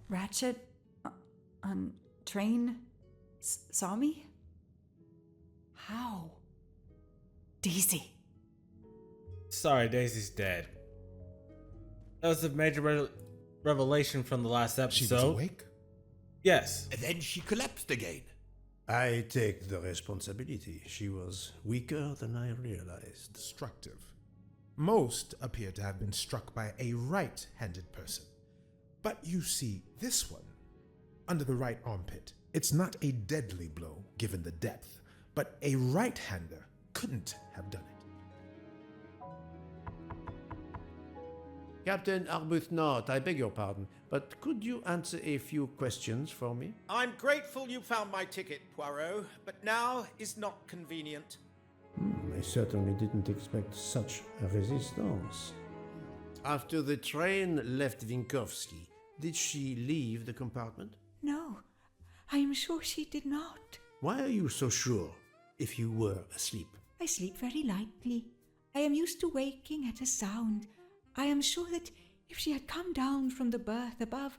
Ratchet on train saw me? How? Daisy. Sorry, Daisy's dead. That was a major revelation from the last episode. She was awake? Yes. And then she collapsed again. I take the responsibility. She was weaker than I realized. Destructive. Most appear to have been struck by a right-handed person. But you see, this one, under the right armpit, it's not a deadly blow, given the depth, but a right-hander couldn't have done it. Captain Arbuthnot, I beg your pardon, but could you answer a few questions for me? I'm grateful you found my ticket, Poirot, but now is not convenient. I certainly didn't expect such a resistance. After the train left Vinkovsky, did she leave the compartment? No, I am sure she did not. Why are you so sure, if you were asleep? I sleep very lightly. I am used to waking at a sound. I am sure that if she had come down from the berth above,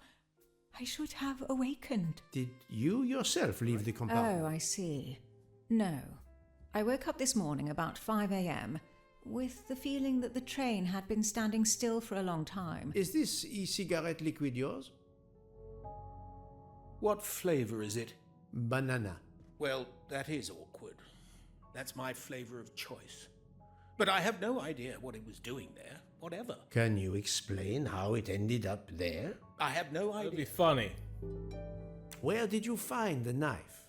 I should have awakened. Did you yourself leave the compartment? Oh, I see. No. I woke up this morning about 5 a.m. with the feeling that the train had been standing still for a long time. Is this e-cigarette liquid yours? What flavor is it? Banana. Well, that is awkward. That's my flavor of choice. But I have no idea what it was doing there, whatever. Can you explain how it ended up there? I have no That'd be idea. funny. Where did you find the knife?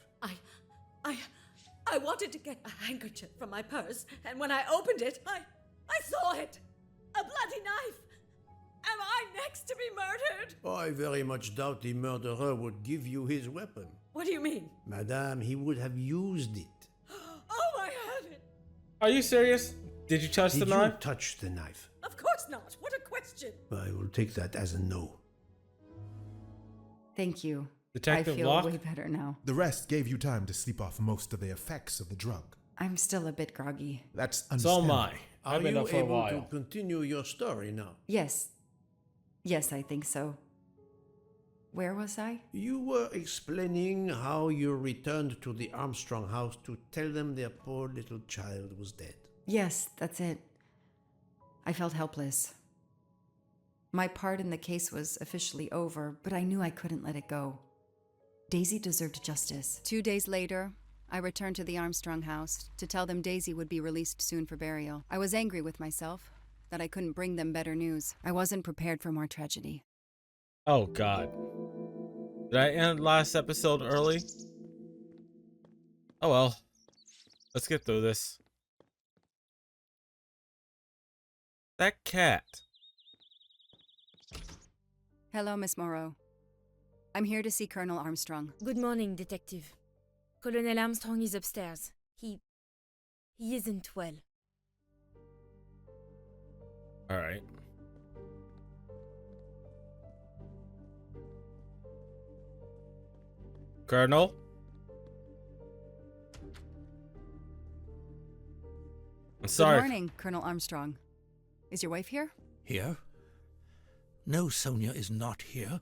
I wanted to get a handkerchief from my purse, and when I opened it, I saw it! A bloody knife! Am I next to be murdered? I very much doubt the murderer would give you his weapon. What do you mean? Madame, he would have used it. Oh, I had it! Are you serious? Did you touch the Did you knife? touch the knife? Of course not! What a question! I will take that as a no. Thank you. Detective I feel Locke? way better now. The rest gave you time to sleep off most of the effects of the drug. I'm still a bit groggy. That's So am understandable. I. Are I've been you up for a able while. to continue your story now? Yes. Yes, I think so. Where was I? You were explaining how you returned to the Armstrong house to tell them their poor little child was dead. Yes, that's it. I felt helpless. My part in the case was officially over, but I knew I couldn't let it go. Daisy deserved justice. 2 days later, I returned to the Armstrong house to tell them Daisy would be released soon for burial. I was angry with myself that I couldn't bring them better news. I wasn't prepared for more tragedy. Oh, God. Did I end last episode early? Oh, well. Let's get through this. That cat. Hello, Miss Moreau. I'm here to see Colonel Armstrong. Good morning, Detective. Colonel Armstrong is upstairs. He isn't well. All right. Colonel? I'm sorry. Good morning, Colonel Armstrong. Is your wife here? Here? No, Sonia is not here.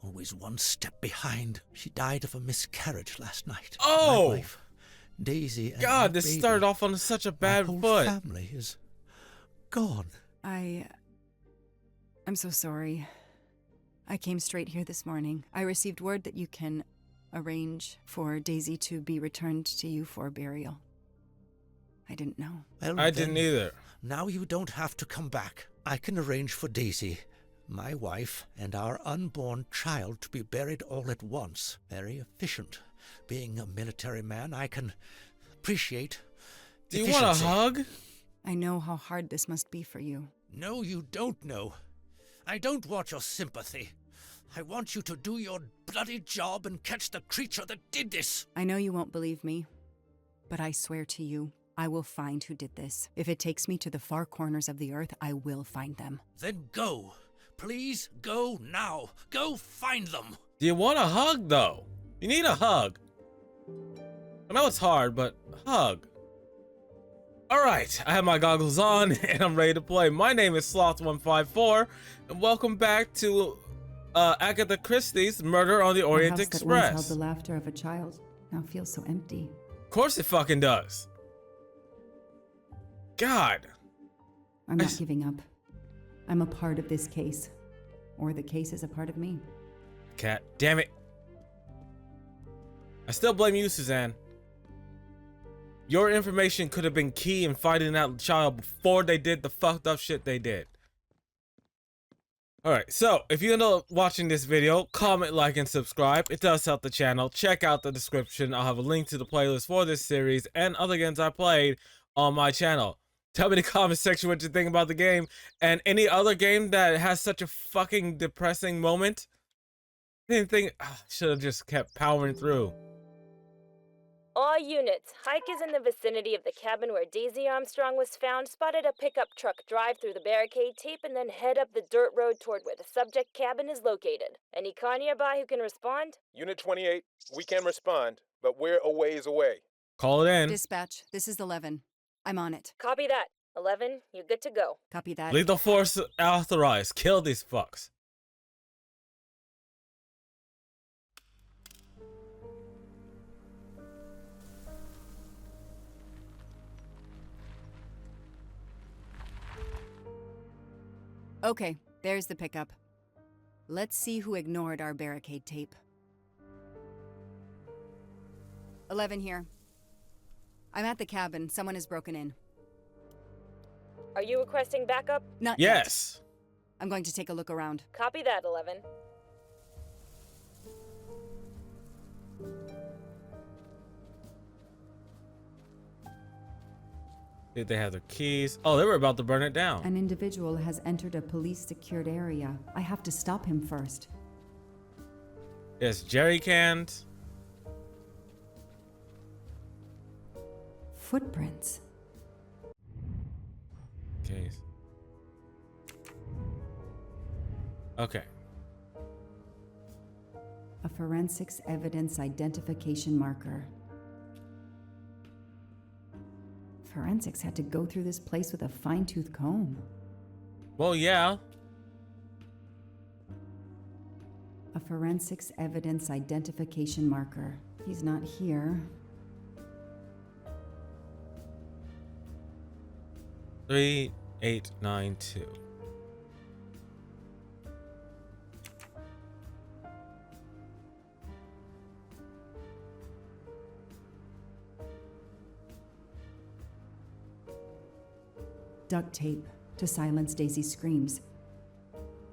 Always one step behind. She died of a miscarriage last night. Oh! My wife, Daisy, and God, our this baby. started off on such a bad Our whole foot. family is gone. I'm so sorry. I came straight here this morning. I received word that you can arrange for Daisy to be returned to you for burial. I didn't know. Well, I then, didn't either. Now you don't have to come back. I can arrange for Daisy, my wife, and our unborn child to be buried all at once. Very efficient. Being a military man, I can appreciate Do you want a efficiency. hug? I know how hard this must be for you. No, you don't know. I don't want your sympathy. I want you to do your bloody job and catch the creature that did this. I know you won't believe me, but I swear to you, I will find who did this. If it takes me to the far corners of the earth, I will find them. Then go. Please go now. Go find them. Do you want a hug, though? You need a hug. I know it's hard, but a hug. Alright, I have my goggles on and I'm ready to play. My name is Sloth154 and welcome back to Agatha Christie's Murder on the Orient the house that once held Express. the laughter of a child now feels so empty. Of course it fucking does. God. I'm not giving up. I'm a part of this case. Or the case is a part of me. Cat, damn it. I still blame you, Suzanne. Your information could have been key in finding that child before they did the fucked up shit they did. Alright, so if you end up watching this video, comment, like, and subscribe. It does help the channel. Check out the description. I'll have a link to the playlist for this series and other games I played on my channel. Tell me in the comment section what you think about the game and any other game that has such a fucking depressing moment. I didn't think I should have just kept powering through. All units, Hike is in the vicinity of the cabin where Daisy Armstrong was found, spotted a pickup truck drive through the barricade tape, and then head up the dirt road toward where the subject cabin is located. Any car nearby who can respond? Unit 28, we can respond, but we're a ways away. Call it in. Dispatch, this is 11. I'm on it. Copy that. 11, you're good to go. Copy that. Lethal force authorized. Kill these fucks. Okay, there's the pickup. Let's see who ignored our barricade tape. 11 here. I'm at the cabin. Someone has broken in. Are you requesting backup? Not yet. Yes. I'm going to take a look around. Copy that, 11. Did they have their keys? Oh, they were about to burn it down. An individual has entered a police-secured area. I have to stop him first. Yes, jerry cans. Footprints. Case. Okay. A forensics evidence identification marker. Forensics had to go through this place with a fine-tooth comb. Well, yeah. A forensics evidence identification marker. He's not here. 3892. Duct tape to silence Daisy's screams.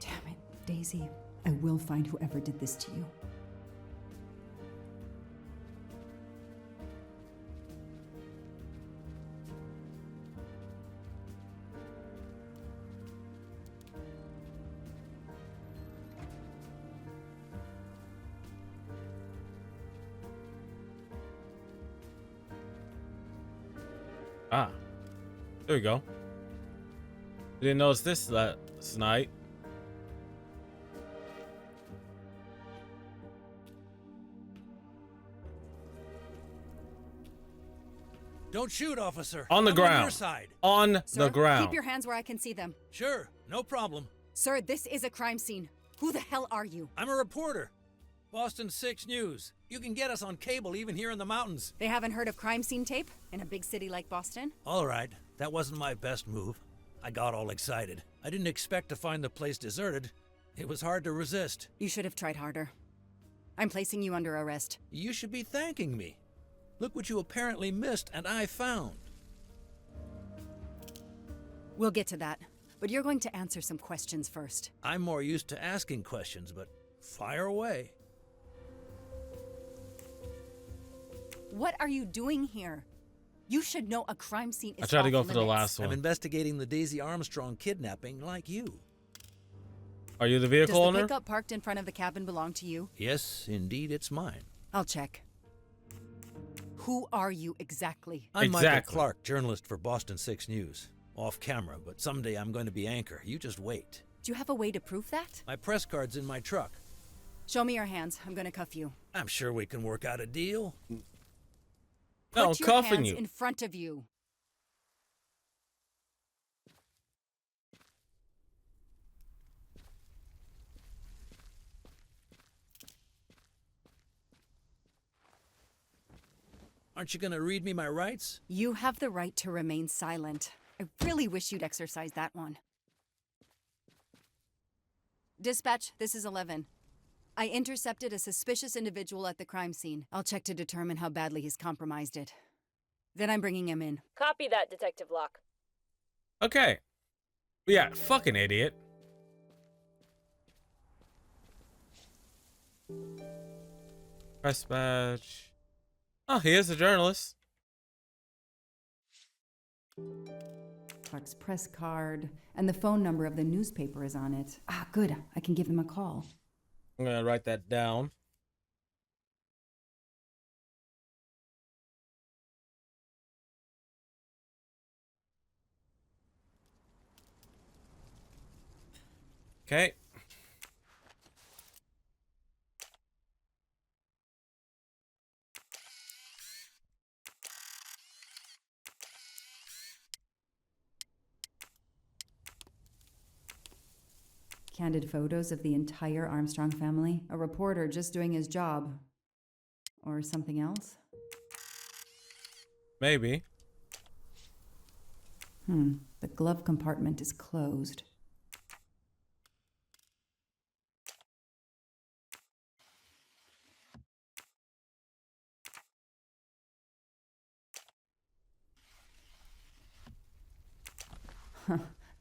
Damn it, Daisy. I will find whoever did this to you. Ah. There we go. Didn't notice this last night. Don't shoot, officer. On the I'm ground. On your side. On Sir, the ground. keep your hands where I can see them. Sure, no problem. Sir, this is a crime scene. Who the hell are you? I'm a reporter. Boston 6 News. You can get us on cable even here in the mountains. They haven't heard of crime scene tape in a big city like Boston? All right, that wasn't my best move. I got all excited. I didn't expect to find the place deserted. It was hard to resist. You should have tried harder. I'm placing you under arrest. You should be thanking me. Look what you apparently missed and I found. We'll get to that, but you're going to answer some questions first. I'm more used to asking questions, but fire away. What are you doing here? You should know a crime scene is I tried to go off for the limits. last I'm one. investigating the Daisy Armstrong kidnapping like you. Are you the Does vehicle the owner? pickup parked in front of the cabin belong to you? Yes, indeed, it's mine. I'll check. Who are you exactly? I'm Michael Exactly. Clark, journalist for Boston 6 News. Off camera, but someday I'm going to be anchor. You just wait. Do you have a way to prove that? My press card's in my truck. Show me your hands. I'm going to cuff you. I'm sure we can work out a deal. No, I'm Put your cuffing hands you. in front of you. Aren't you gonna read me my rights? You have the right to remain silent. I really wish you'd exercise that one. Dispatch, this is 11. I intercepted a suspicious individual at the crime scene. I'll check to determine how badly he's compromised it. Then I'm bringing him in. Copy that, Detective Locke. Okay. Yeah, fucking idiot. Press badge. Oh, he is a journalist. Clark's press card, and the phone number of the newspaper is on it. Ah, good. I can give them a call. I'm gonna write that down. Okay. Candid photos of the entire Armstrong family. A reporter just doing his job. Or something else? Maybe. The glove compartment is closed.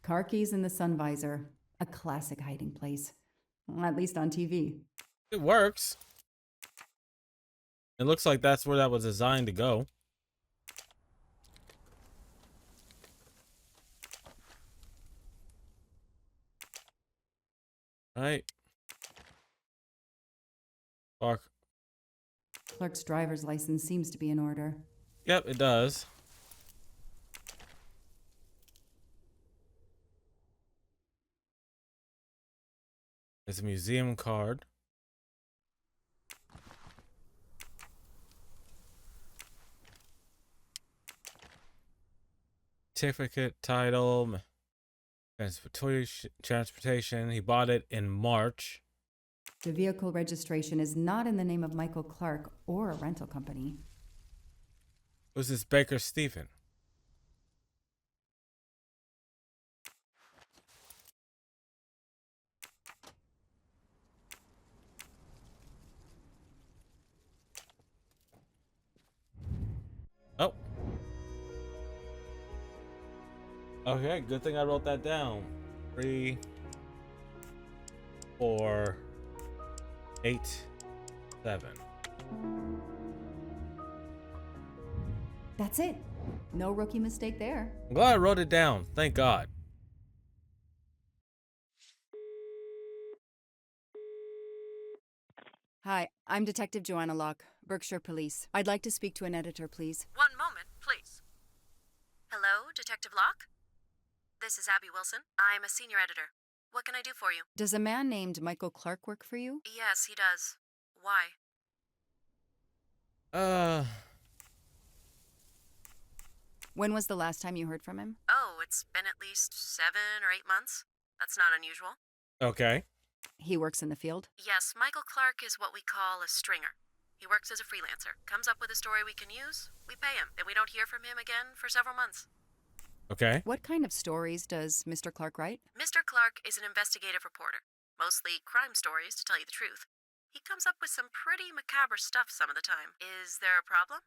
Car keys in the sun visor. A classic hiding place. At least on TV. It works. It looks like that's where that was designed to go. Right. Clark's driver's license seems to be in order. Yep, it does. It's a museum card. Certificate, title, transportation. He bought it in March. The vehicle registration is not in the name of Michael Clark or a rental company. Who's this Baker Stephen? Oh. Okay, good thing I wrote that down. 3, 4, 8, 7. That's it. No rookie mistake there. I'm glad I wrote it down. Thank God. Hi, I'm Detective Joanna Locke, Berkshire Police. I'd like to speak to an editor, please. One moment, please. Hello, Detective Locke? This is Abby Wilson. I'm a senior editor. What can I do for you? Does a man named Michael Clark work for you? Yes, he does. Why? When was the last time you heard from him? Oh, it's been at least 7 or 8 months. That's not unusual. Okay. He works in the field? Yes, Michael Clark is what we call a stringer. He works as a freelancer, comes up with a story we can use, we pay him, and we don't hear from him again for several months. Okay. What kind of stories does Mr. Clark write? Mr. Clark is an investigative reporter, mostly crime stories, to tell you the truth. He comes up with some pretty macabre stuff some of the time. Is there a problem?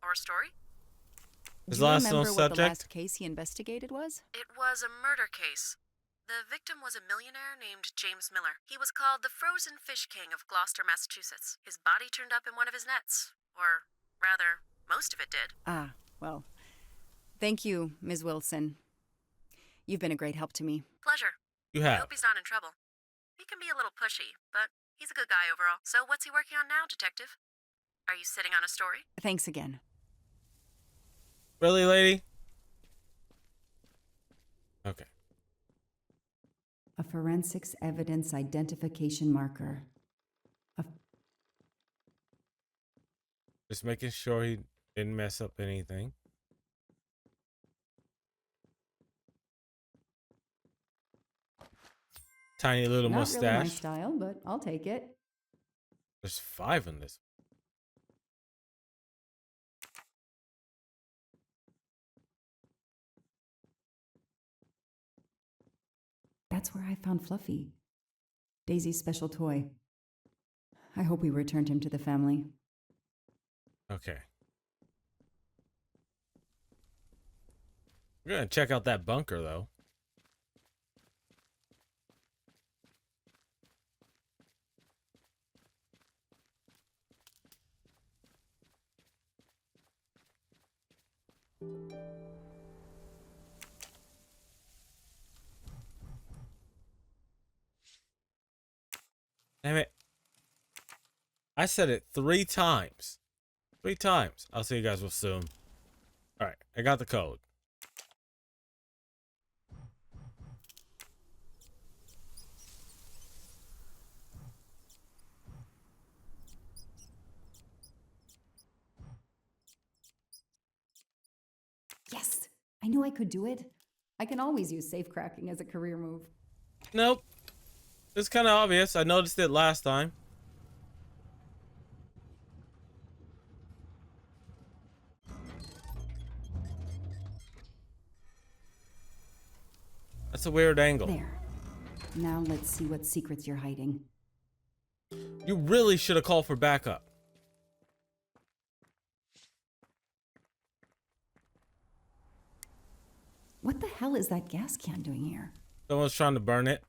Or a story? His Do you last remember known what the subject? last case he investigated was? It was a murder case. The victim was a millionaire named James Miller. He was called the Frozen Fish King of Gloucester, Massachusetts. His body turned up in one of his nets. Or, rather, most of it did. Ah, well, thank you, Ms. Wilson. You've been a great help to me. Pleasure. You I have. hope he's not in trouble. He can be a little pushy, but he's a good guy overall. So what's he working on now, Detective? Are you sitting on a story? Thanks again. Really, lady? Okay. A forensics evidence identification marker. Just making sure he didn't mess up anything. Tiny little Not mustache. really my style, but I'll take it. There's 5 in this. That's where I found Fluffy, Daisy's special toy. I hope we returned him to the family. Okay. We're gonna check out that bunker, though. Damn it. I said it 3 times. 3 times. I'll see you guys real soon. Alright, I got the code. Yes! I knew I could do it. I can always use safe cracking as a career move. Nope. It's kind of obvious. I noticed it last time. That's a weird angle. There. Now let's see what secrets you're hiding. You really should have called for backup. What the hell is that gas can doing here? Someone's trying to burn it.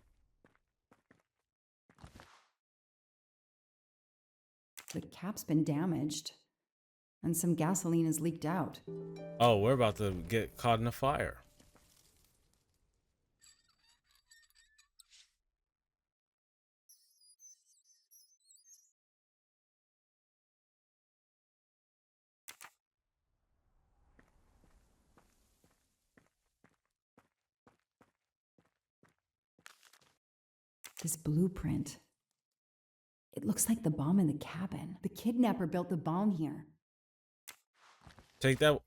The cap's been damaged, and some gasoline has leaked out. Oh, we're about to get caught in a fire. This blueprint. It looks like the bomb in the cabin. The kidnapper built the bomb here. Take that.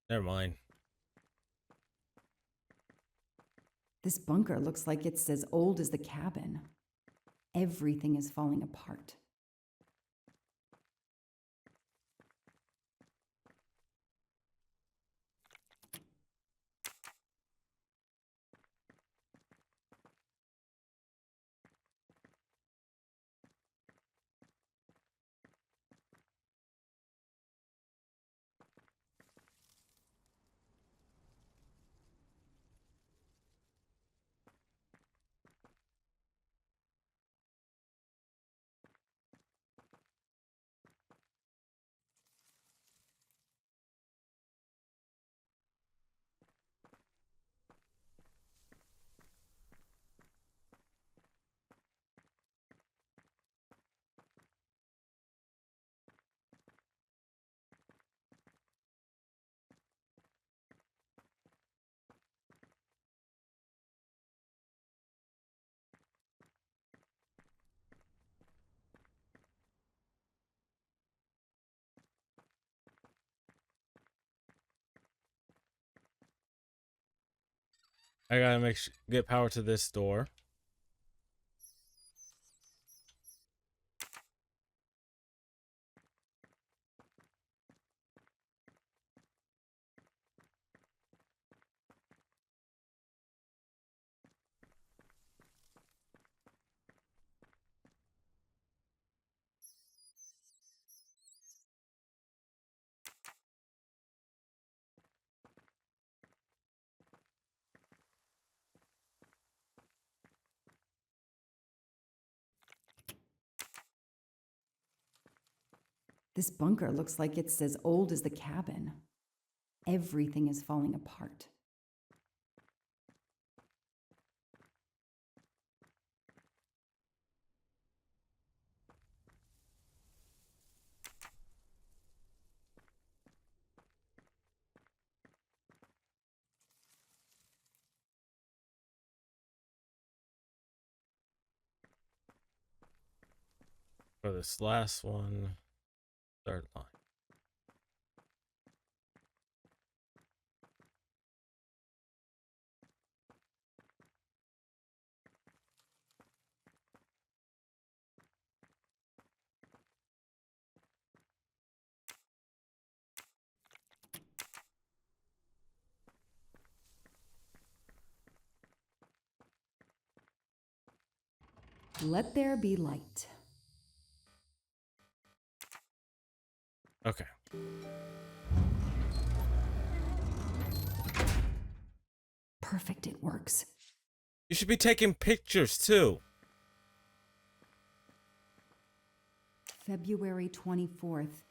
Never mind. This bunker looks like it's as old as the cabin. Everything is falling apart. I gotta get power to this door. This bunker looks like it's as old as the cabin. Everything is falling apart. For this last one, 3rd line. Let there be light. Okay. Perfect, it works. You should be taking pictures too. February 24th,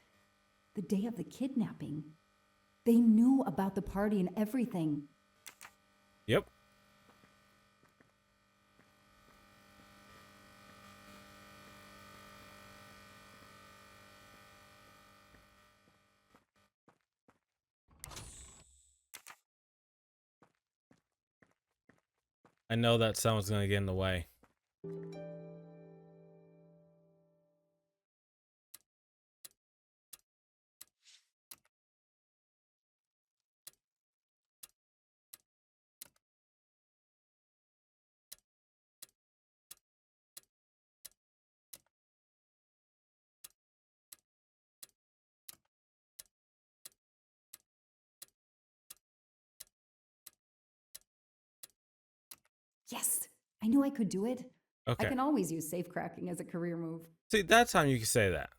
the day of the kidnapping. They knew about the party and everything. Yep. I know that someone's gonna get in the way. Yes, I knew I could do it. Okay. I can always use safe cracking as a career move. See, that time you can say that.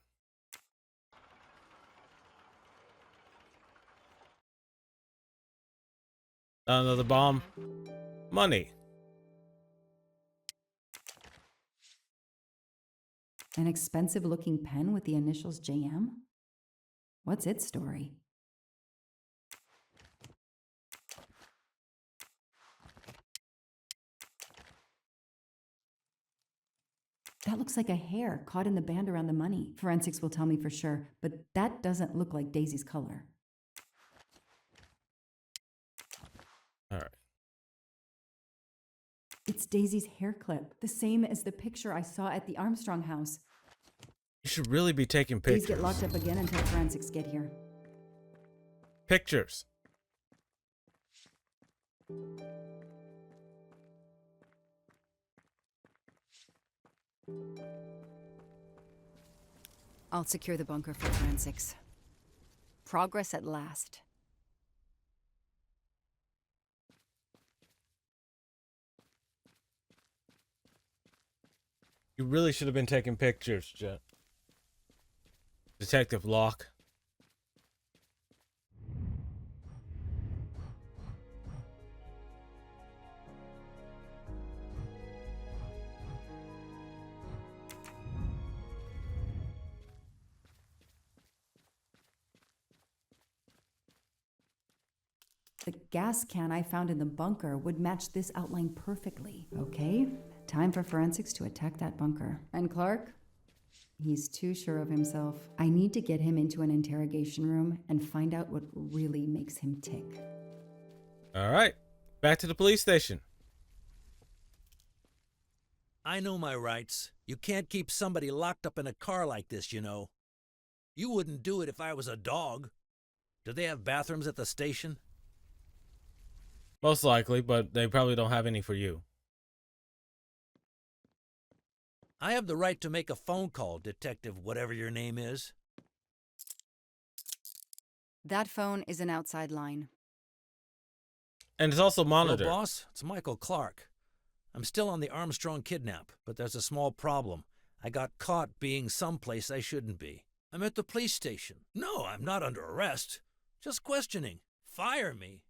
Another bomb. Money. An expensive looking pen with the initials JM? What's its story? That looks like a hair caught in the band around the money. Forensics will tell me for sure, but that doesn't look like Daisy's color. All right. It's Daisy's hair clip, the same as the picture I saw at the Armstrong house. You should really be taking Please pictures. get locked up again until forensics get here. Pictures. I'll secure the bunker for forensics. Progress at last. You really should have been taking pictures, Jet. Detective Locke. The gas can I found in the bunker would match this outline perfectly. Okay, time for forensics to attack that bunker. And Clark? He's too sure of himself. I need to get him into an interrogation room and find out what really makes him tick. All right. Back to the police station. I know my rights. You can't keep somebody locked up in a car like this, you know. You wouldn't do it if I was a dog. Do they have bathrooms at the station? Most likely, but they probably don't have any for you. I have the right to make a phone call, Detective whatever your name is. That phone is an outside line. And it's also monitored. Hello, boss. It's Michael Clark. I'm still on the Armstrong kidnap, but there's a small problem. I got caught being someplace I shouldn't be. I'm at the police station. No, I'm not under arrest. Just questioning. Fire me.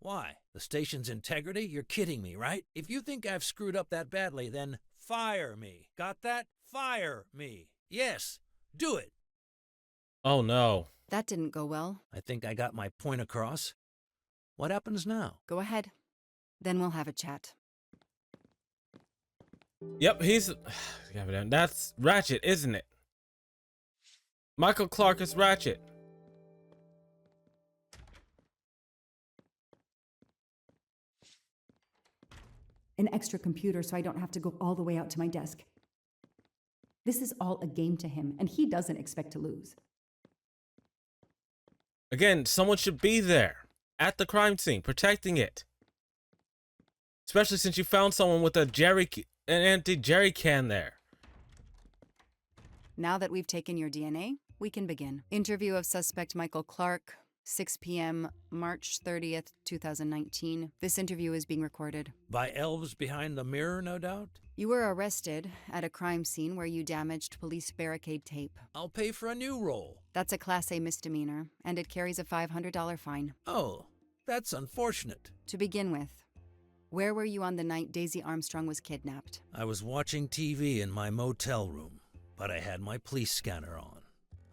Why? The station's integrity? You're kidding me, right? If you think I've screwed up that badly, then fire me. Got that? Fire me. Yes, do it. Oh no. That didn't go well. I think I got my point across. What happens now? Go ahead. Then we'll have a chat. Yep, that's Ratchet, isn't it? Michael Clark is Ratchet. An extra computer so I don't have to go all the way out to my desk. This is all a game to him, and he doesn't expect to lose. Again, someone should be there at the crime scene, protecting it. Especially since you found someone with an empty jerry can there. Now that we've taken your DNA, we can begin. Interview of suspect Michael Clark. 6 p.m., March 30th, 2019. This interview is being recorded. By elves behind the mirror, no doubt? You were arrested at a crime scene where you damaged police barricade tape. I'll pay for a new role. That's a Class A misdemeanor, and it carries a $500 fine. Oh, that's unfortunate. To begin with, where were you on the night Daisy Armstrong was kidnapped? I was watching TV in my motel room, but I had my police scanner on.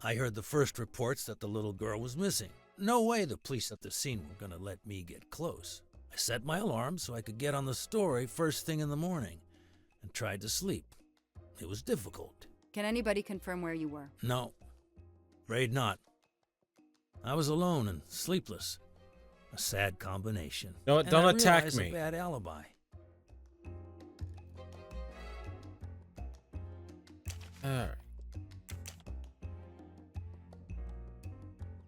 I heard the first reports that the little girl was missing. No way the police at the scene were going to let me get close. I set my alarm so I could get on the story first thing in the morning and tried to sleep. It was difficult. Can anybody confirm where you were? No, afraid not. I was alone and sleepless. A sad combination. Don't attack realized me. A bad alibi. All right.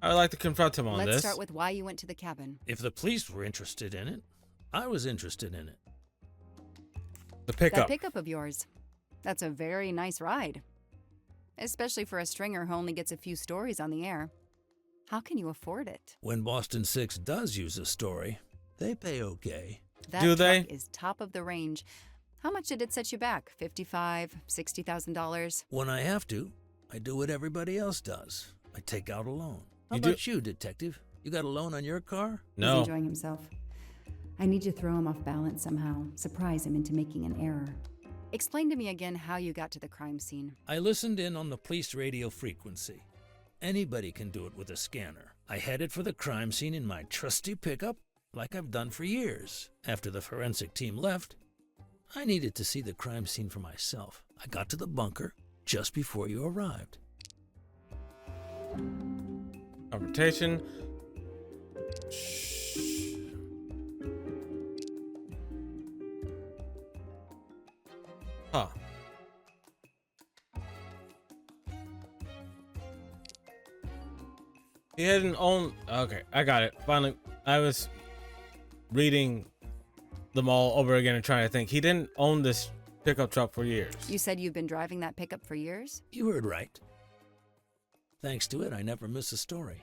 I'd like to confront him on this. Let's start with why you went to the cabin. If the police were interested in it, I was interested in it. The pickup. That pickup of yours. That's a very nice ride. Especially for a stringer who only gets a few stories on the air. How can you afford it? When Boston 6 does use a story, they pay okay. That Do they? truck is top of the range. How much did it set you back? $55,000, $60,000? When I have to, I do what everybody else does. I take out a loan. How You about you, detective? You got a loan on your car? No. He's enjoying himself. I need to throw him off balance somehow, surprise him into making an error. Explain to me again how you got to the crime scene. I listened in on the police radio frequency. Anybody can do it with a scanner. I headed for the crime scene in my trusty pickup, like I've done for years. After the forensic team left, I needed to see the crime scene for myself. I got to the bunker just before you arrived. Confrontation. Huh. He hadn't owned. Okay, I got it. Finally, I was reading them all over again and trying to think. He didn't own this pickup truck for years. You said you've been driving that pickup for years? You heard right. Thanks to it, I never miss a story.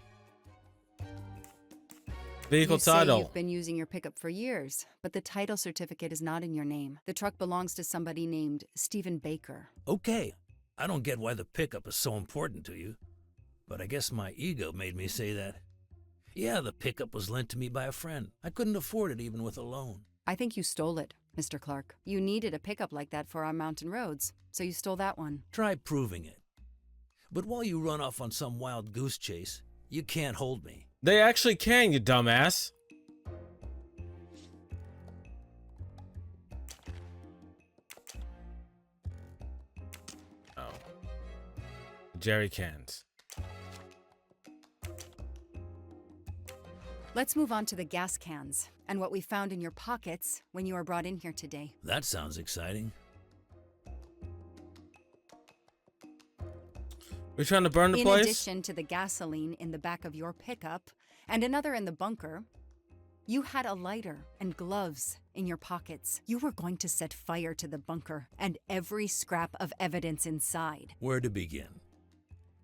Vehicle You say title. you've been using your pickup for years, but the title certificate is not in your name. The truck belongs to somebody named Stephen Baker. Okay, I don't get why the pickup is so important to you, but I guess my ego made me say that. Yeah, the pickup was lent to me by a friend. I couldn't afford it even with a loan. I think you stole it, Mr. Clark. You needed a pickup like that for our mountain roads, so you stole that one. Try proving it. But while you run off on some wild goose chase, you can't hold me. They actually can, you dumbass. Oh. Jerry cans. Let's move on to the gas cans and what we found in your pockets when you were brought in here today. That sounds exciting. We're trying to burn the In place? addition to the gasoline in the back of your pickup and another in the bunker, you had a lighter and gloves in your pockets. You were going to set fire to the bunker and every scrap of evidence inside. Where to begin?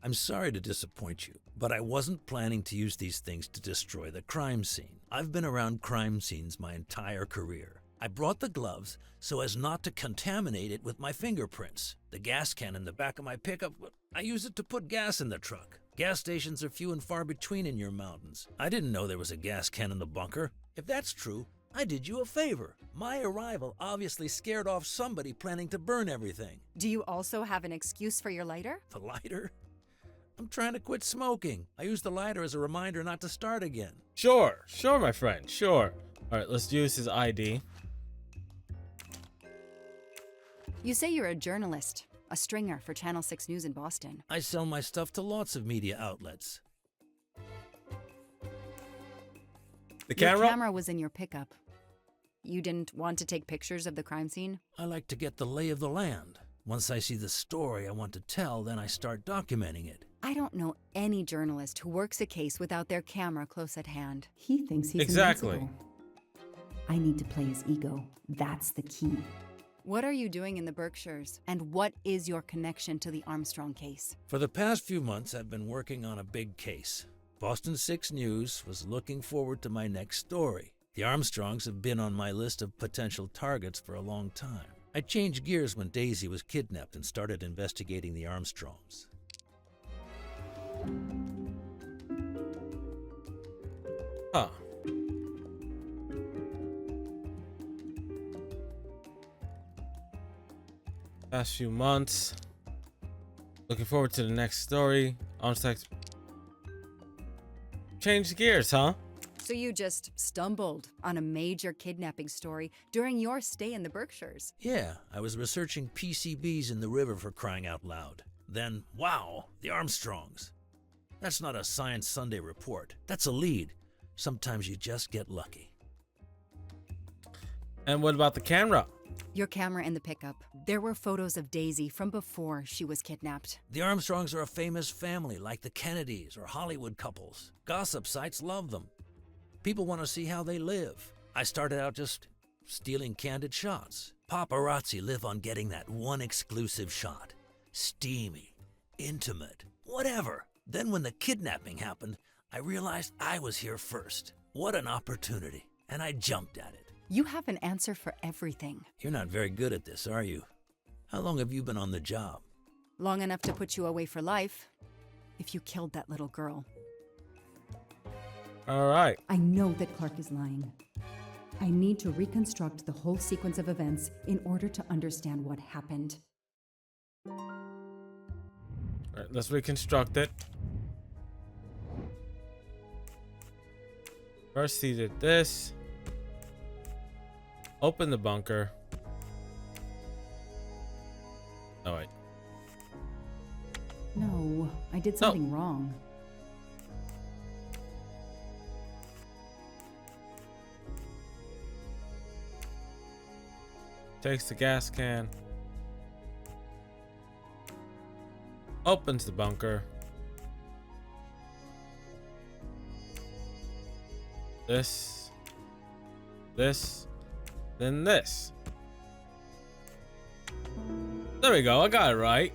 I'm sorry to disappoint you, but I wasn't planning to use these things to destroy the crime scene. I've been around crime scenes my entire career. I brought the gloves so as not to contaminate it with my fingerprints. The gas can in the back of my pickup, I use it to put gas in the truck. Gas stations are few and far between in your mountains. I didn't know there was a gas can in the bunker. If that's true, I did you a favor. My arrival obviously scared off somebody planning to burn everything. Do you also have an excuse for your lighter? The lighter? I'm trying to quit smoking. I used the lighter as a reminder not to start again. Sure, my friend, sure. All right, let's use his ID. You say you're a journalist, a stringer for Channel 6 News in Boston. I sell my stuff to lots of media outlets. The Your camera? camera was in your pickup. You didn't want to take pictures of the crime scene? I like to get the lay of the land. Once I see the story I want to tell, then I start documenting it. I don't know any journalist who works a case without their camera close at hand. He thinks he's Exactly. invincible. I need to play his ego. That's the key. What are you doing in the Berkshires? And what is your connection to the Armstrong case? For the past few months, I've been working on a big case. Boston 6 News was looking forward to my next story. The Armstrongs have been on my list of potential targets for a long time. I changed gears when Daisy was kidnapped and started investigating the Armstrongs. Huh. Past few months. Looking forward to the next story. Change gears, huh? So you just stumbled on a major kidnapping story during your stay in the Berkshires. Yeah, I was researching PCBs in the river for crying out loud. Then, wow, the Armstrongs. That's not a Science Sunday report. That's a lead. Sometimes you just get lucky. And what about the camera? Your camera in the pickup. There were photos of Daisy from before she was kidnapped. The Armstrongs are a famous family like the Kennedys or Hollywood couples. Gossip sites love them. People want to see how they live. I started out just stealing candid shots. Paparazzi live on getting that one exclusive shot. Steamy, intimate, whatever. Then when the kidnapping happened, I realized I was here first. What an opportunity. And I jumped at it. You have an answer for everything. You're not very good at this, are you? How long have you been on the job? Long enough to put you away for life. If you killed that little girl. All right. I know that Clark is lying. I need to reconstruct the whole sequence of events in order to understand what happened. All right, let's reconstruct it. First, he did this. Open the bunker. Oh, wait. No, I did something wrong. Takes the gas can. Opens the bunker. This. Then this. There we go, I got it right.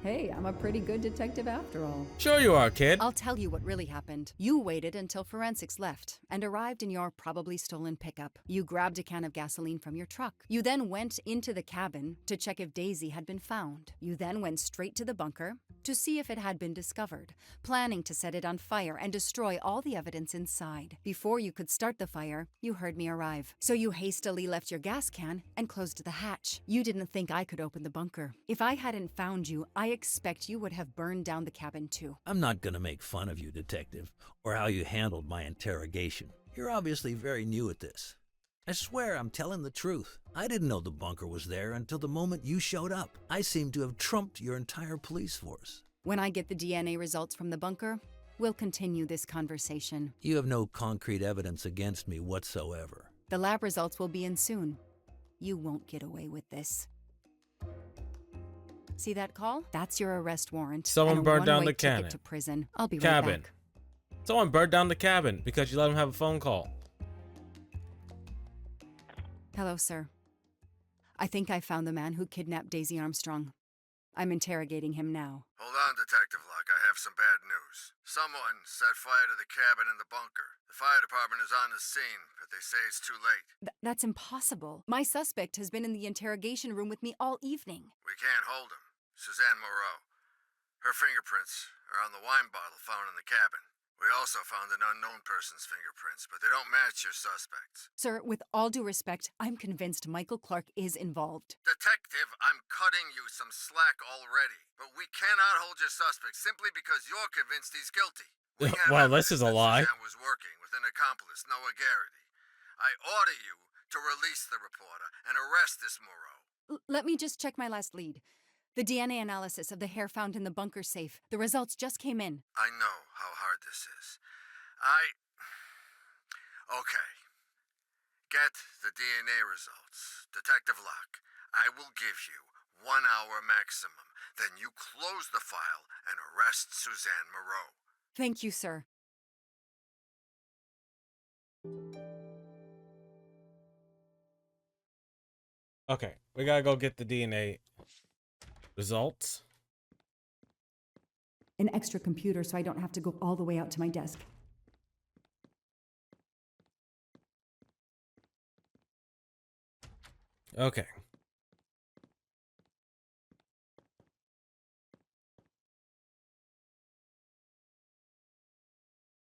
Hey, I'm a pretty good detective after all. Sure you are, kid. I'll tell you what really happened. You waited until forensics left and arrived in your probably stolen pickup. You grabbed a can of gasoline from your truck. You then went into the cabin to check if Daisy had been found. You then went straight to the bunker to see if it had been discovered, planning to set it on fire and destroy all the evidence inside. Before you could start the fire, you heard me arrive. So you hastily left your gas can and closed the hatch. You didn't think I could open the bunker. If I hadn't found you, I expect you would have burned down the cabin too. I'm not gonna make fun of you, Detective, or how you handled my interrogation. You're obviously very new at this. I swear I'm telling the truth. I didn't know the bunker was there until the moment you showed up. I seem to have trumped your entire police force. When I get the DNA results from the bunker, we'll continue this conversation. You have no concrete evidence against me whatsoever. The lab results will be in soon. You won't get away with this. See that call? That's your arrest warrant. Someone and a burned down one-way the cabin. ticket to prison. I'll be right Cabin. back. Someone burned down the cabin because you let him have a phone call. Hello, sir. I think I found the man who kidnapped Daisy Armstrong. I'm interrogating him now. Hold on, Detective Locke. I have some bad news. Someone set fire to the cabin in the bunker. The fire department is on the scene, but they say it's too late. That's impossible. My suspect has been in the interrogation room with me all evening. We can't hold him. Suzanne Moreau. Her fingerprints are on the wine bottle found in the cabin. We also found an unknown person's fingerprints, but they don't match your suspects. Sir, with all due respect, I'm convinced Michael Clark is involved. Detective, I'm cutting you some slack already, but we cannot hold your suspect simply because you're convinced he's guilty. Well, this is a lie. Suzanne was working with an accomplice, Noah Garrity. I order you to release the reporter and arrest this Moreau. Let me just check my last lead. The DNA analysis of the hair found in the bunker safe. The results just came in. I know how hard this is. Okay. Get the DNA results. Detective Locke, I will give you 1 hour maximum. Then you close the file and arrest Suzanne Moreau. Thank you, sir. Okay, we gotta go get the DNA results. An extra computer so I don't have to go all the way out to my desk. Okay.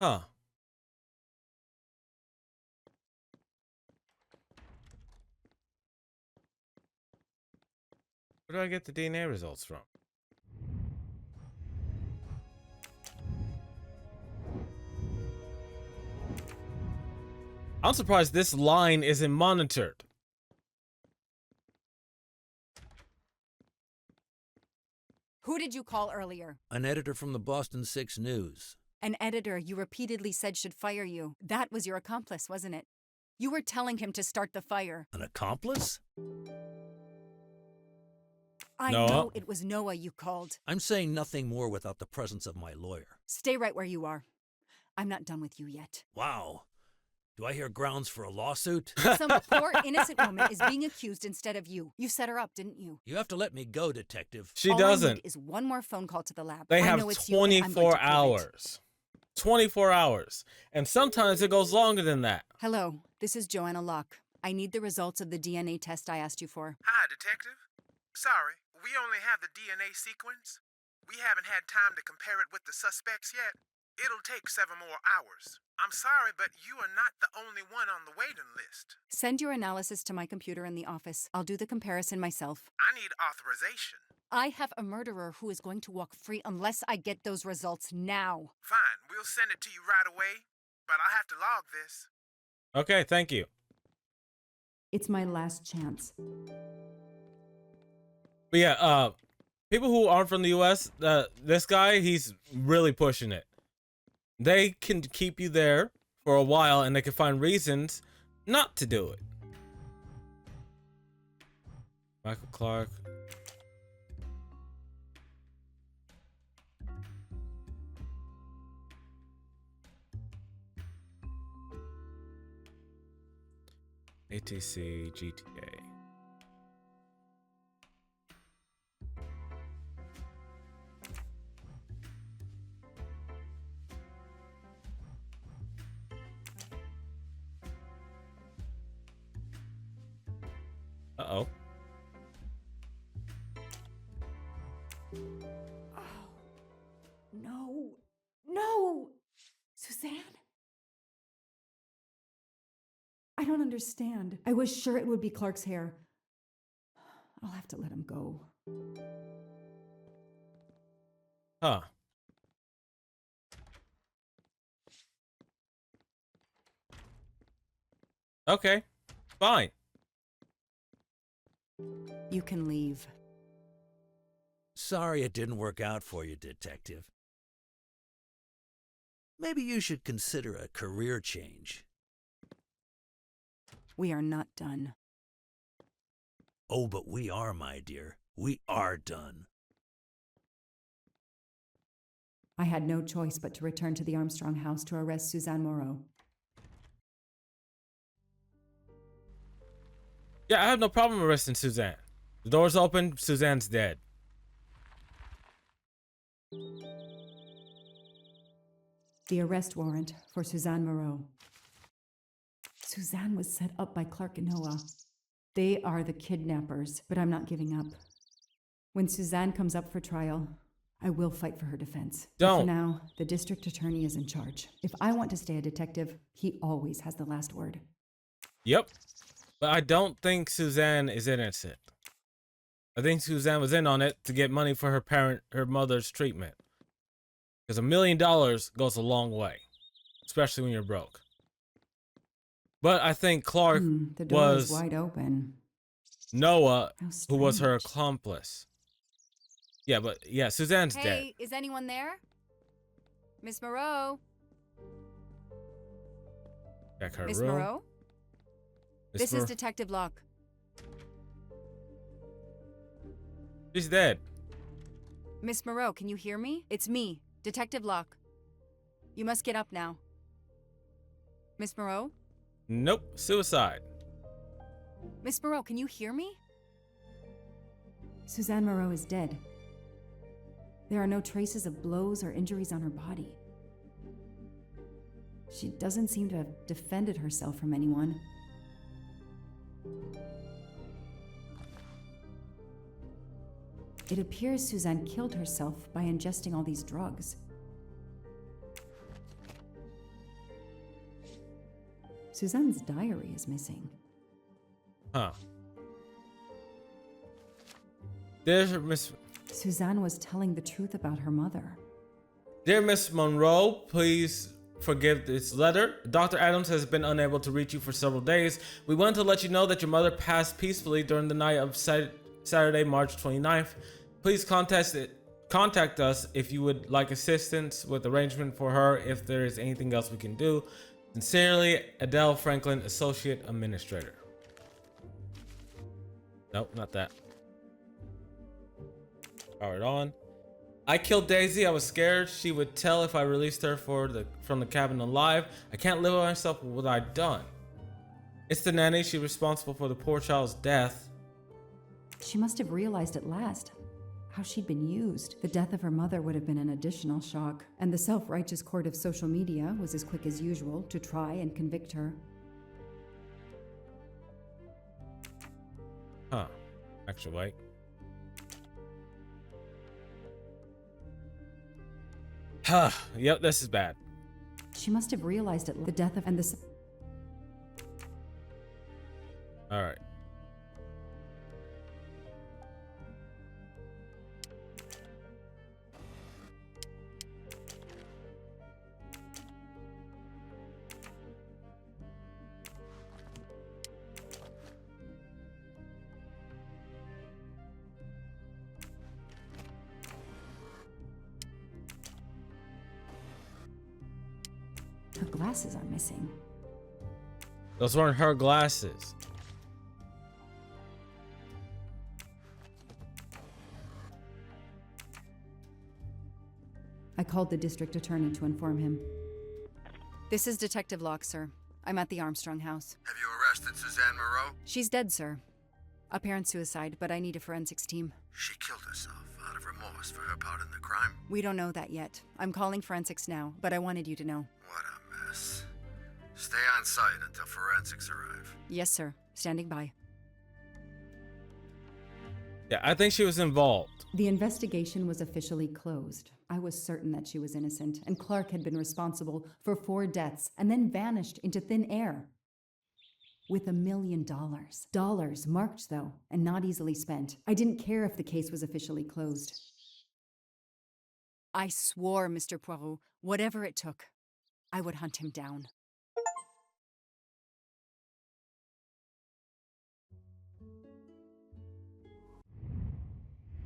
Huh. Where do I get the DNA results from? I'm surprised this line isn't monitored. Who did you call earlier? An editor from the Boston 6 News. An editor you repeatedly said should fire you. That was your accomplice, wasn't it? You were telling him to start the fire. An accomplice? I Noah. know it was Noah you called. I'm saying nothing more without the presence of my lawyer. Stay right where you are. I'm not done with you yet. Wow. Do I hear grounds for a lawsuit? Some poor innocent woman is being accused instead of you. You set her up, didn't you? You have to let me go, Detective. She All doesn't. I need is one more phone call to the lab. They I have know it's you, and I'm going to 24 prove it. hours. 24 hours. And sometimes it goes longer than that. Hello, this is Joanna Locke. I need the results of the DNA test I asked you for. Hi, Detective. Sorry, we only have the DNA sequence. We haven't had time to compare it with the suspects yet. It'll take 7 more hours. I'm sorry, but you are not the only one on the waiting list. Send your analysis to my computer in the office. I'll do the comparison myself. I need authorization. I have a murderer who is going to walk free unless I get those results now. Fine, we'll send it to you right away, but I'll have to log this. Okay, thank you. It's my last chance. But yeah, people who aren't from the US, this guy, he's really pushing it. They can keep you there for a while and they can find reasons not to do it. Michael Clark. ATC, GTA. Uh-oh. Oh, no. No! Suzanne? I don't understand. I was sure it would be Clark's hair. I'll have to let him go. Huh. Okay. Fine. You can leave. Sorry it didn't work out for you, Detective. Maybe you should consider a career change. We are not done. Oh, but we are, my dear. We are done. I had no choice but to return to the Armstrong house to arrest Suzanne Moreau. Yeah, I have no problem arresting Suzanne. The door's open, Suzanne's dead. The arrest warrant for Suzanne Moreau. Suzanne was set up by Clark and Noah. They are the kidnappers, but I'm not giving up. When Suzanne comes up for trial, I will fight for her defense. But Don't. for now, the district attorney is in charge. If I want to stay a detective, he always has the last word. Yep. But I don't think Suzanne is innocent. I think Suzanne was in on it to get money for her mother's treatment. Because $1 million goes a long way, especially when you're broke. But I think Clark The door is was wide open. Noah, How who was her strange. accomplice. Yeah, but yeah, Suzanne's dead. Hey, is anyone there? Miss Moreau? Check her Miss room. Moreau? Miss This is Moreau. Detective Locke. She's dead. Miss Moreau, can you hear me? It's me, Detective Locke. You must get up now. Miss Moreau? Nope, suicide. Miss Moreau, can you hear me? Suzanne Moreau is dead. There are no traces of blows or injuries on her body. She doesn't seem to have defended herself from anyone. It appears Suzanne killed herself by ingesting all these drugs. Suzanne's diary is missing. Huh. There's Miss... Suzanne was telling the truth about her mother. Dear Miss Monroe, please forgive this letter. Dr. Adams has been unable to reach you for several days. We want to let you know that your mother passed peacefully during the night of Saturday, March 29th. Please contact us if you would like assistance with arrangement for her, if there is anything else we can do. Sincerely, Adele Franklin, Associate Administrator. Nope, not that. Powered on. I killed Daisy. I was scared she would tell if I released her from the cabin alive. I can't live with myself with what I've done. It's the nanny. She's responsible for the poor child's death. She must have realized at last how she'd been used. The death of her mother would have been an additional shock, and the self-righteous court of social media was as quick as usual to try and convict her. Huh. Actually, wait. Huh. Yep, this is bad. She must have realized at the death of and the... All right. Her glasses are missing. Those weren't her glasses. I called the district attorney to inform him. This is Detective Locke, sir. I'm at the Armstrong house. Have you arrested Suzanne Moreau? She's dead, sir. Apparent suicide, but I need a forensics team. She killed herself out of remorse for her part in the crime. We don't know that yet. I'm calling forensics now, but I wanted you to know. What a mess. Stay on site until forensics arrive. Yes, sir. Standing by. Yeah, I think she was involved. The investigation was officially closed. I was certain that she was innocent, and Clark had been responsible for 4 deaths and then vanished into thin air. With $1 million. Dollars marked, though, and not easily spent. I didn't care if the case was officially closed. I swore, Mr. Poirot, whatever it took, I would hunt him down.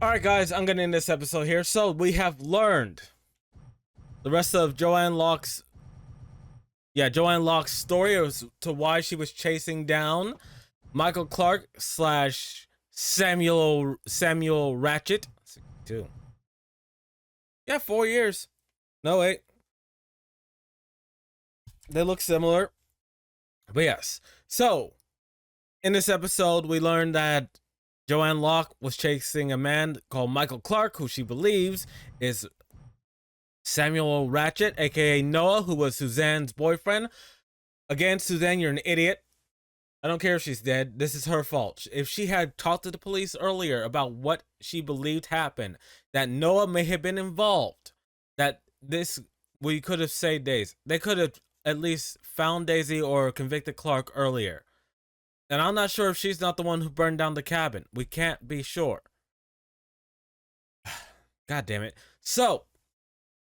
All right, guys, I'm gonna end this episode here. So we have learned the rest of Joanne Locke's story as to why she was chasing down Michael Clark / Samuel Ratchet. 2. Yeah, 4 years. No, wait. They look similar. But yes. So, in this episode, we learned that Joanne Locke was chasing a man called Michael Clark, who she believes is Samuel Ratchet, aka Noah, who was Suzanne's boyfriend. Again, Suzanne, you're an idiot. I don't care if she's dead. This is her fault. If she had talked to the police earlier about what she believed happened, that Noah may have been involved, that we could have saved Daisy. They could have at least found Daisy or convicted Clark earlier. And I'm not sure if she's not the one who burned down the cabin. We can't be sure. God damn it. So,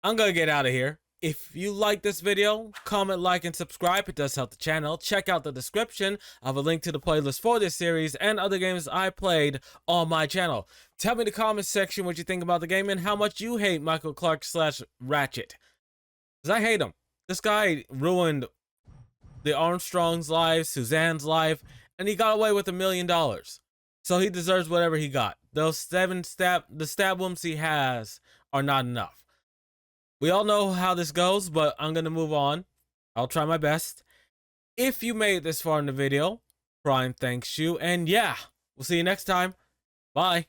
I'm gonna get out of here. If you like this video, comment, like, and subscribe. It does help the channel. Check out the description. I have a link to the playlist for this series and other games I played on my channel. Tell me in the comments section what you think about the game and how much you hate Michael Clark / Ratchet. Because I hate him. This guy ruined the Armstrong's life, Suzanne's life, and he got away with $1 million. So he deserves whatever he got. Those the stab wounds he has are not enough. We all know how this goes, but I'm going to move on. I'll try my best. If you made it this far in the video, Prime thanks you. And yeah, we'll see you next time. Bye.